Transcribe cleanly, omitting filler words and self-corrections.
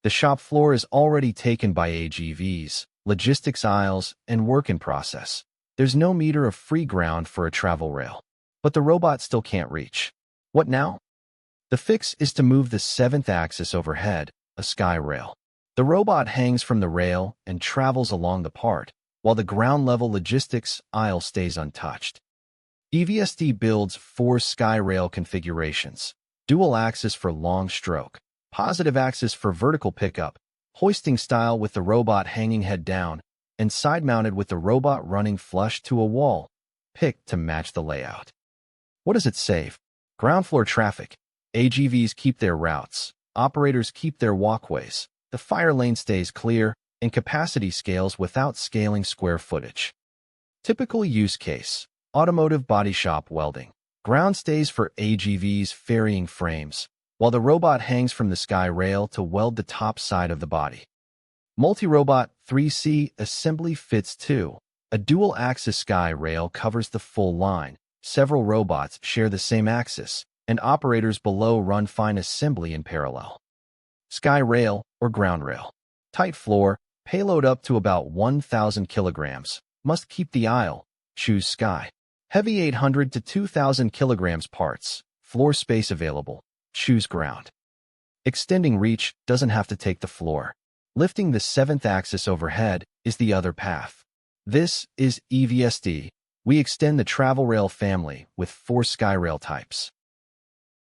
The shop floor is already taken by AGVs, logistics aisles, and work in process. There's no meter of free ground for a travel rail. But the robot still can't reach. What now? The fix is to move the seventh axis overhead, a sky rail. The robot hangs from the rail and travels along the part, while the ground-level logistics aisle stays untouched. EVST builds 4 sky rail configurations: dual axis for long stroke, positive axis for vertical pickup, hoisting style with the robot hanging head down, and side-mounted with the robot running flush to a wall, picked to match the layout. What does it save? Ground floor traffic. AGVs keep their routes, operators keep their walkways, the fire lane stays clear, and capacity scales without scaling square footage. Typical use case: automotive body shop welding. Ground stays for AGVs ferrying frames, while the robot hangs from the sky rail to weld the top side of the body. Multi-robot 3C assembly fits 2. A dual-axis sky rail covers the full line. Several robots share the same axis, and operators below run fine assembly in parallel. Sky rail or ground rail. Tight floor, payload up to about 1,000 kilograms. Must keep the aisle. Choose sky. Heavy 800 to 2,000 kilograms parts. Floor space available. Choose ground. Extending reach, doesn't have to take the floor. Lifting the 7th axis overhead is the other path. This is EVST. We extend the travel rail family with 4 sky rail types.